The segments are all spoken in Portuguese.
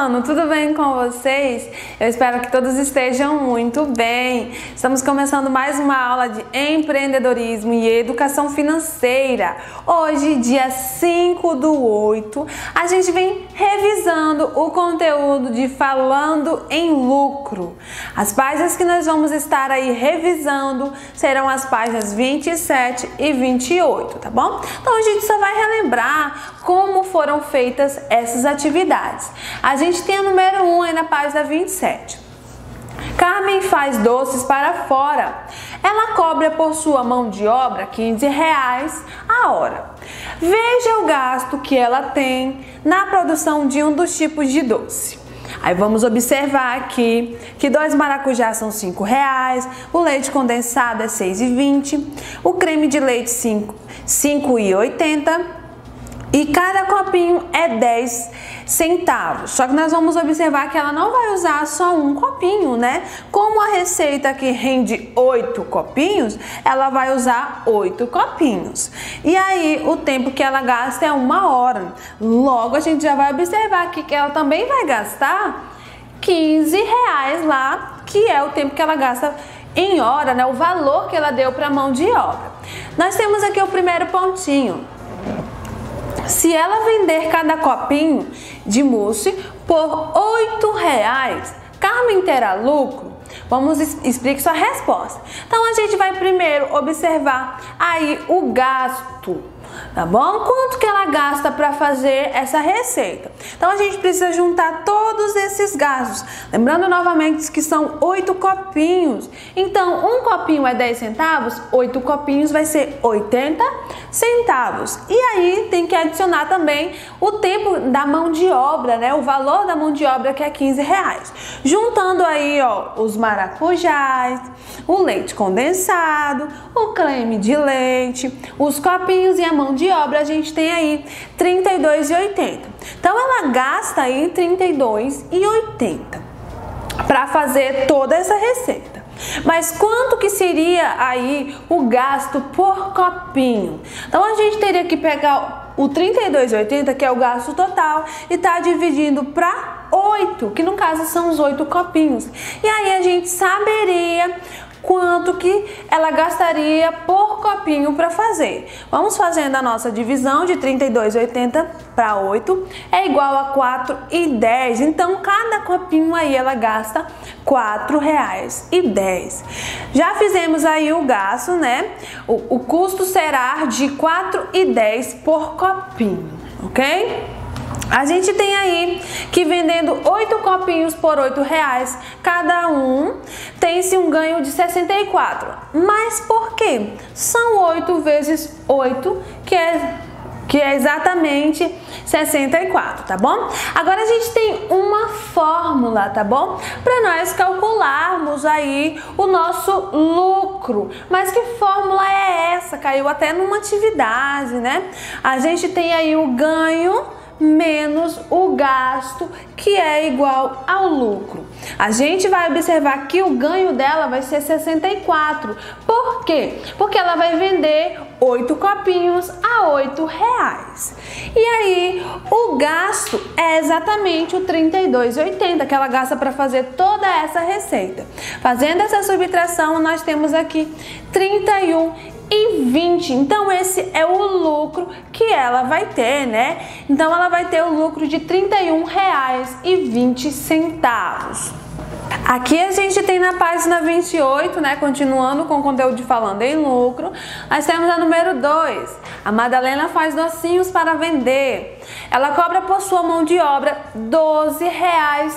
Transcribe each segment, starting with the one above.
ano, tudo bem com vocês? Eu espero que todos estejam muito bem. Estamos começando mais uma aula de empreendedorismo e educação financeira. Hoje, dia 5/8, a gente vem revisando o conteúdo de Falando em Lucro. As páginas que nós vamos estar aí revisando serão as páginas 27 e 28, tá bom? Então a gente só vai relembrar como foram feitas essas atividades. A gente tem a número 1 aí na página 27. Carmen faz doces para fora. Ela cobra por sua mão de obra R$15 a hora. Veja o gasto que ela tem na produção de um dos tipos de doce. Aí vamos observar aqui que 2 maracujás são R$5, o leite condensado é R$6,20, o creme de leite R$5,80 e cada copinho é 10 centavos. Só que nós vamos observar que ela não vai usar só um copinho, né? Como a receita aqui rende 8 copinhos, ela vai usar 8 copinhos. E aí o tempo que ela gasta é 1 hora. Logo a gente já vai observar aqui que ela também vai gastar R$15 lá, que é o tempo que ela gasta em hora, né? O valor que ela deu para a mão de obra. Nós temos aqui o primeiro pontinho. Se ela vender cada copinho de mousse por R$8, Carmen terá lucro? Vamos explicar sua resposta. Então a gente vai primeiro observar aí o gasto, tá bom? Quanto que ela gasta para fazer essa receita? Então a gente precisa juntar todos esses gastos. Lembrando novamente que são 8 copinhos. Então um copinho é 10 centavos, 8 copinhos vai ser 80 centavos. E aí tem que adicionar também o tempo da mão de obra, né? O valor da mão de obra que é R$15. Juntando aí, ó, os maracujás, o leite condensado, o creme de leite, os copinhos e a mão de obra, a gente tem aí R$32,80. Então ela gasta aí R$32,80 para fazer toda essa receita. Mas quanto que seria aí o gasto por copinho? Então a gente teria que pegar o R$32,80, que é o gasto total, e tá dividindo para 8, que no caso são os 8 copinhos. E aí a gente saberia quanto que ela gastaria por copinho para fazer. Vamos fazendo a nossa divisão de R$32,80 para 8 é igual a R$4,10. Então cada copinho aí ela gasta R$4,10. Já fizemos aí o gasto, né? O custo será de R$4,10 por copinho, ok? A gente tem aí que vendendo 8 copinhos por R$8 cada um, tem-se um ganho de 64. Mas por quê? São 8 vezes 8, que é exatamente 64, tá bom? Agora a gente tem uma fórmula, tá bom? Para nós calcularmos aí o nosso lucro. Mas que fórmula é essa? Caiu até numa atividade, né? A gente tem aí o ganho menos o gasto, que é igual ao lucro. A gente vai observar que o ganho dela vai ser 64. Por quê? Porque ela vai vender 8 copinhos a R$8. E aí, o gasto é exatamente o R$32,80 que ela gasta para fazer toda essa receita. Fazendo essa subtração, nós temos aqui R$31,20. Então esse é o lucro que ela vai ter, né? Então ela vai ter o lucro de R$31,20. Aqui a gente tem na página 28, né? Continuando com o conteúdo de Falando em Lucro, nós temos a número 2. A Madalena faz docinhos para vender. Ela cobra por sua mão de obra R$12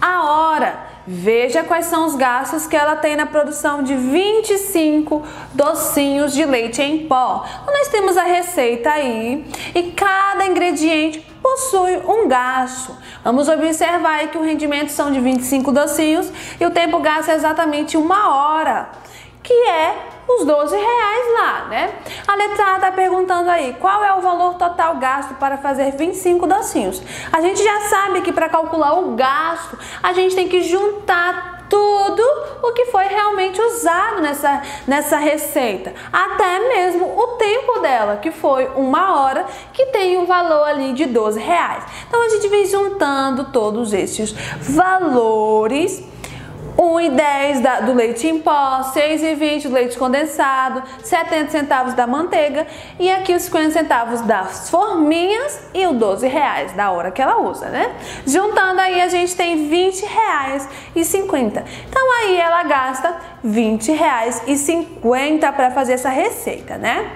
a hora. Veja quais são os gastos que ela tem na produção de 25 docinhos de leite em pó. Então, nós temos a receita aí e cada ingrediente possui um gasto. Vamos observar aí que o rendimento são de 25 docinhos e o tempo gasto é exatamente 1 hora, que é os R$12 lá, né? A letra A está perguntando aí, qual é o valor total gasto para fazer 25 docinhos? A gente já sabe que para calcular o gasto, a gente tem que juntar tudo o que foi realmente usado nessa receita, até mesmo o tempo dela, que foi 1 hora, que tem um valor ali de R$12. Então a gente vem juntando todos esses valores. 1,10 do leite em pó, 6,20 do leite condensado, 70 centavos da manteiga e aqui os 50 centavos das forminhas e o R$12 da hora que ela usa, né? Juntando aí a gente tem R$20,50. Então aí ela gasta R$20,50 para fazer essa receita, né?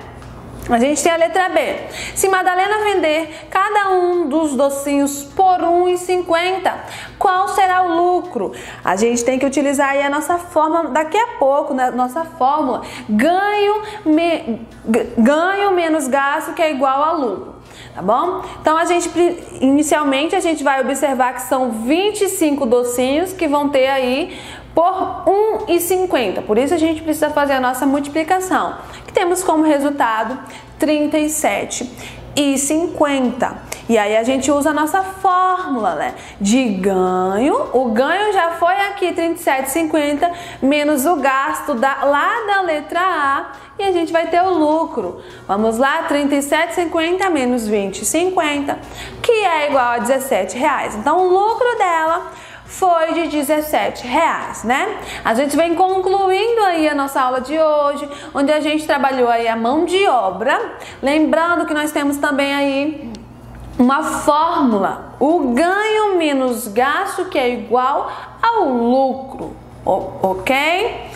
A gente tem a letra B. Se Madalena vender cada um dos docinhos por R$1,50, qual será o lucro? A gente tem que utilizar aí a nossa fórmula daqui a pouco, né? Nossa fórmula. Ganho menos gasto que é igual a lucro. Tá bom? Então inicialmente a gente vai observar que são 25 docinhos que vão ter aí por R$1,50. Por isso a gente precisa fazer a nossa multiplicação, que temos como resultado R$37,50. E aí a gente usa a nossa fórmula, né, de ganho. O ganho já foi aqui R$37,50 menos o gasto lá da letra A e a gente vai ter o lucro. Vamos lá, R$37,50 menos R$20,50, que é igual a R$17. Então o lucro dela foi de R$17, né? A gente vem concluindo aí a nossa aula de hoje, onde a gente trabalhou aí a mão de obra. Lembrando que nós temos também aí uma fórmula, o ganho menos gasto, que é igual ao lucro, ok?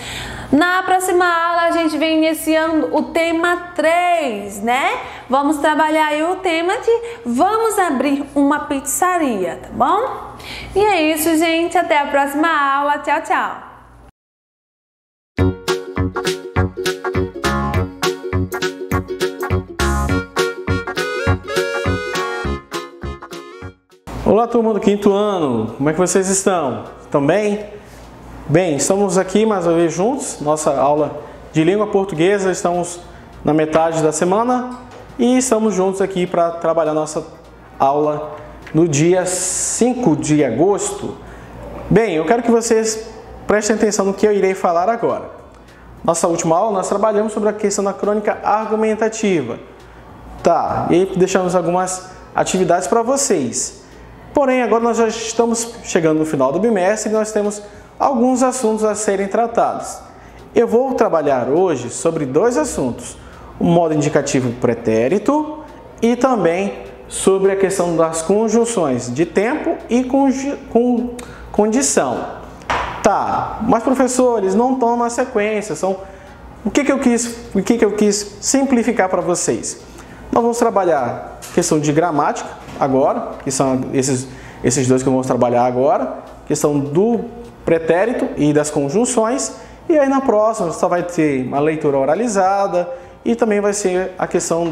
Na próxima aula a gente vem iniciando o tema 3, né? Vamos trabalhar aí o tema de vamos abrir uma pizzaria, tá bom? E é isso, gente. Até a próxima aula. Tchau, tchau. Olá, turma do 5º ano. Como é que vocês estão? Estão bem? Bem, estamos aqui mais uma vez juntos, nossa aula de língua portuguesa, estamos na metade da semana e estamos juntos aqui para trabalhar nossa aula no dia 5 de agosto. Bem, eu quero que vocês prestem atenção no que eu irei falar agora. Nossa última aula nós trabalhamos sobre a questão da crônica argumentativa. Tá, e aí deixamos algumas atividades para vocês. Porém, agora nós já estamos chegando no final do bimestre e nós temos alguns assuntos a serem tratados. Eu vou trabalhar hoje sobre 2 assuntos, o modo indicativo pretérito e também sobre a questão das conjunções de tempo e condição. Tá, mas professores, não estão na sequência, o que eu quis simplificar para vocês? Nós vamos trabalhar questão de gramática agora, que são esses 2 que vamos trabalhar agora, questão do pretérito e das conjunções, e aí na próxima só vai ter uma leitura oralizada e também vai ser a questão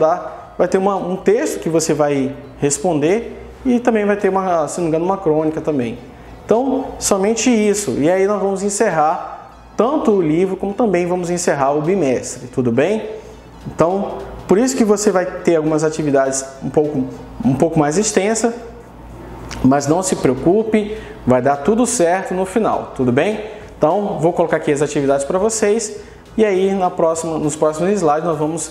vai ter um texto que você vai responder e também vai ter se não me engano, uma crônica também. Então, somente isso. E aí nós vamos encerrar tanto o livro como também vamos encerrar o bimestre, tudo bem? Então, por isso que você vai ter algumas atividades um pouco mais extensas, mas não se preocupe, vai dar tudo certo no final, tudo bem? Então, vou colocar aqui as atividades para vocês e aí nos próximos slides nós vamos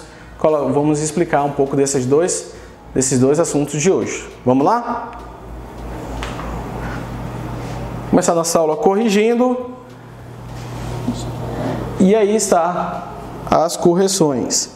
explicar um pouco desses dois assuntos de hoje. Vamos lá? Começar nossa aula corrigindo. E aí está as correções.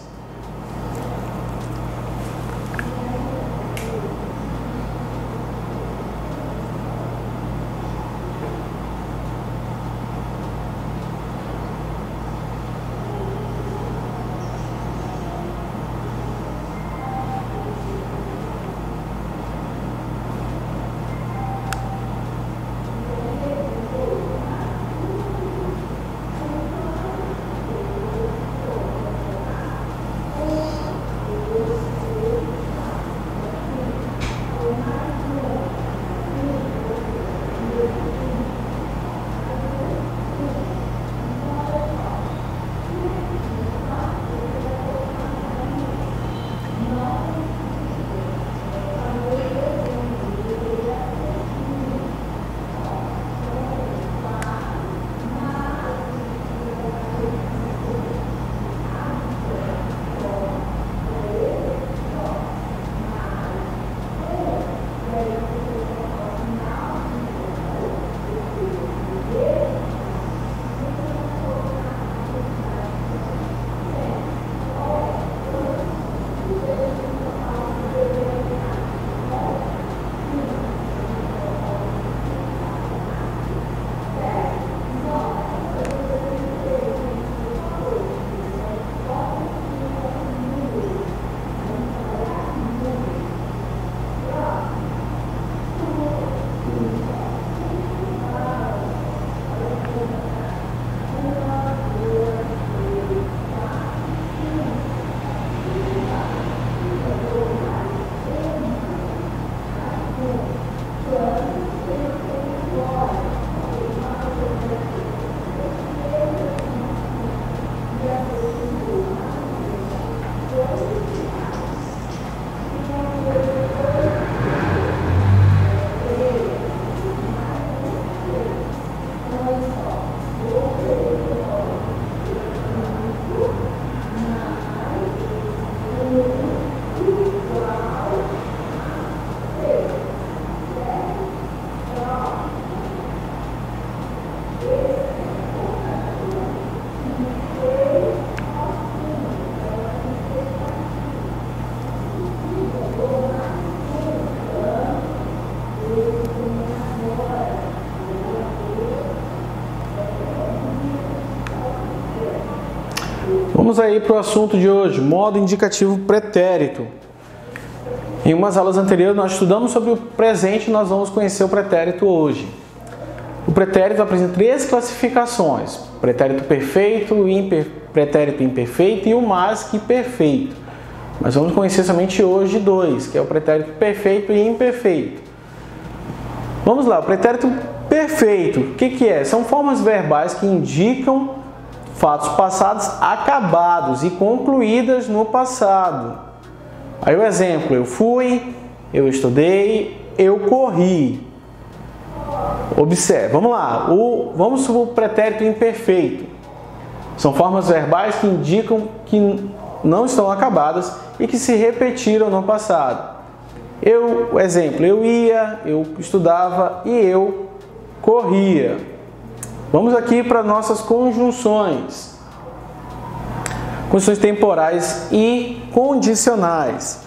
Vamos aí para o assunto de hoje, modo indicativo pretérito. Em umas aulas anteriores nós estudamos sobre o presente e nós vamos conhecer o pretérito hoje. O pretérito apresenta 3 classificações: pretérito perfeito, pretérito imperfeito e o mais que perfeito. Mas vamos conhecer somente hoje 2, que é o pretérito perfeito e imperfeito. Vamos lá, o pretérito perfeito, o que é? São formas verbais que indicam fatos passados acabados e concluídas no passado. Aí o exemplo: eu fui, eu estudei, eu corri. Observe, vamos lá, vamos para o pretérito imperfeito. São formas verbais que indicam que não estão acabadas e que se repetiram no passado. Exemplo: eu ia, eu estudava e eu corria. Vamos aqui para nossas conjunções. Conjunções temporais e condicionais.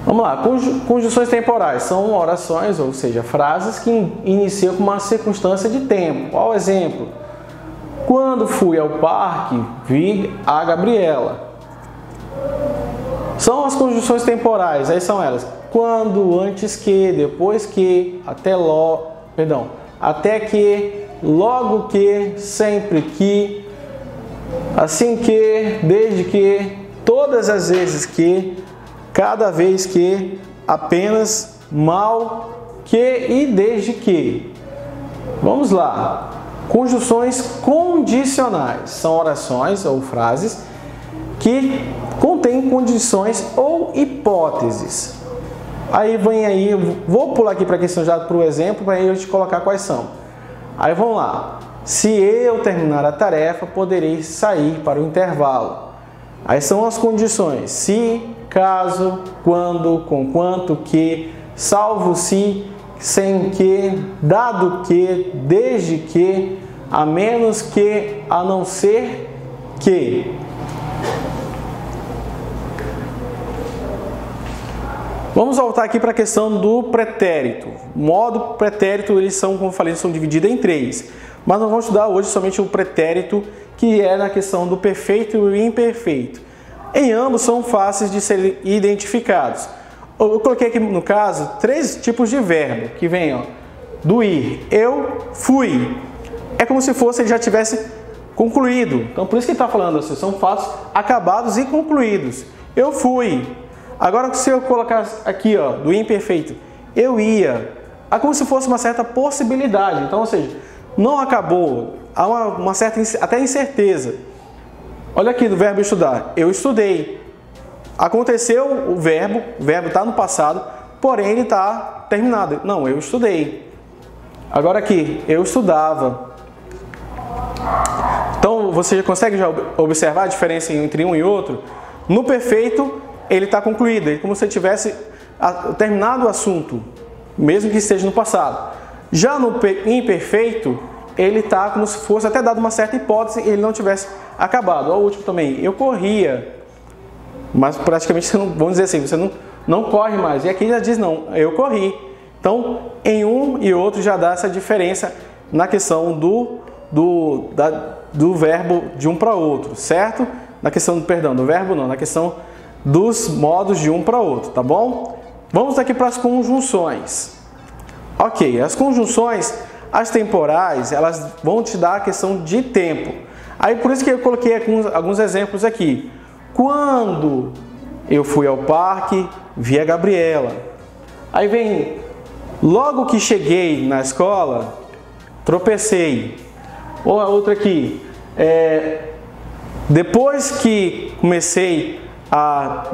Vamos lá, conjunções temporais são orações, ou seja, frases que iniciam com uma circunstância de tempo. Qual o exemplo? Quando fui ao parque, vi a Gabriela. São as conjunções temporais, aí são elas: quando, antes que, depois que, até que, logo que, sempre que, assim que, desde que, todas as vezes que, cada vez que, apenas, mal que e desde que. Vamos lá. Conjunções condicionais são orações ou frases que contêm condições ou hipóteses. Aí vou pular aqui para a questão já para o exemplo, para eu te colocar quais são. Aí vamos lá. Se eu terminar a tarefa, poderei sair para o intervalo. Aí são as condições: se, caso, quando, conquanto que, salvo se, sem que, dado que, desde que, a menos que, a não ser que. Vamos voltar aqui para a questão do pretérito. O modo pretérito, eles são, como eu falei, são divididos em 3. Mas nós vamos estudar hoje somente o pretérito, que é na questão do perfeito e o imperfeito. Em ambos são fáceis de serem identificados. Eu coloquei aqui, no caso, 3 tipos de verbo, que vem do ir. Eu fui. É como se fosse ele já tivesse concluído. Então, por isso que ele está falando assim, são fatos acabados e concluídos. Eu fui. Agora, se eu colocar aqui, do imperfeito, eu ia, é como se fosse uma certa possibilidade. Então, ou seja, não acabou, há uma certa até incerteza. Olha aqui do verbo estudar. Eu estudei. Aconteceu o verbo está no passado, porém ele está terminado. Não, eu estudei. Agora aqui, eu estudava. Então, você consegue já observar a diferença entre um e outro? No perfeito, ele está concluído, é como se ele tivesse terminado o assunto, mesmo que esteja no passado. Já no imperfeito, ele está como se fosse até dado uma certa hipótese e ele não tivesse acabado. Olha o último também, eu corria, mas praticamente, vamos dizer assim, você não corre mais. E aqui já diz não, eu corri. Então, em um e outro já dá essa diferença na questão do verbo de um para outro, certo? Na questão do verbo não, na questão dos modos de um para outro, tá bom? Vamos aqui para as conjunções. Ok, as conjunções, as temporais, elas vão te dar a questão de tempo. Aí por isso que eu coloquei alguns exemplos aqui. Quando eu fui ao parque, vi a Gabriela. Aí vem, logo que cheguei na escola, tropecei. Ou a outra aqui, depois que comecei a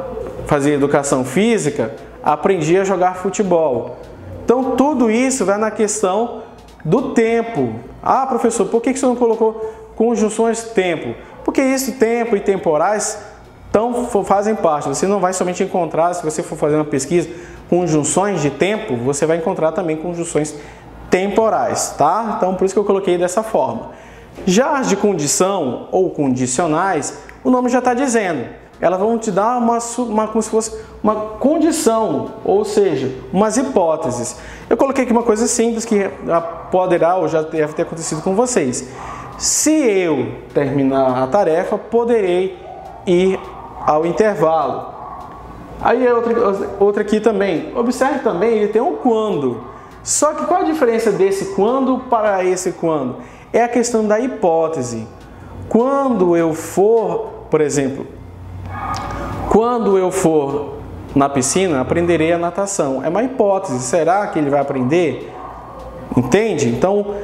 fazer educação física, aprendi a jogar futebol. Então tudo isso vai na questão do tempo. Ah, professor, por que você não colocou conjunções tempo? Porque isso, tempo e temporais, fazem parte. Você não vai somente encontrar, se você for fazer uma pesquisa, conjunções de tempo, você vai encontrar também conjunções temporais, tá? Então por isso que eu coloquei dessa forma. Já as de condição ou condicionais, o nome já está dizendo. Elas vão te dar como se fosse uma condição, ou seja, umas hipóteses. Eu coloquei aqui uma coisa simples que poderá ou já deve ter acontecido com vocês. Se eu terminar a tarefa, poderei ir ao intervalo. Aí outra aqui também. Observe também, ele tem um quando. Só que qual a diferença desse quando para esse quando? É a questão da hipótese. Quando eu for, por exemplo, quando eu for na piscina, aprenderei a natação. É uma hipótese. Será que ele vai aprender? Entende? Então,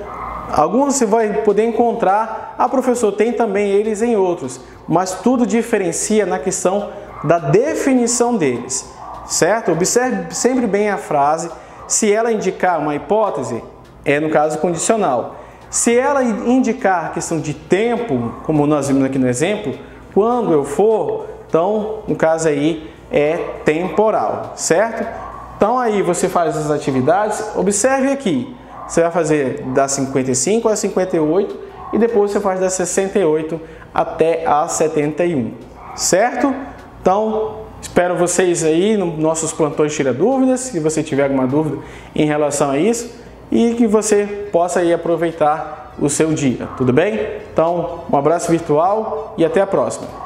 alguns você vai poder encontrar. Ah, professor, tem também eles em outros. Mas tudo diferencia na questão da definição deles. Certo? Observe sempre bem a frase. Se ela indicar uma hipótese, é no caso condicional. Se ela indicar a questão de tempo, como nós vimos aqui no exemplo, quando eu for, então, no caso aí, é temporal, certo? Então, aí você faz as atividades, observe aqui, você vai fazer das 55 a 58 e depois você faz das 68 até a 71, certo? Então, espero vocês aí nos nossos plantões Tira Dúvidas, se você tiver alguma dúvida em relação a isso, e que você possa aí aproveitar o seu dia, tudo bem? Então, um abraço virtual e até a próxima!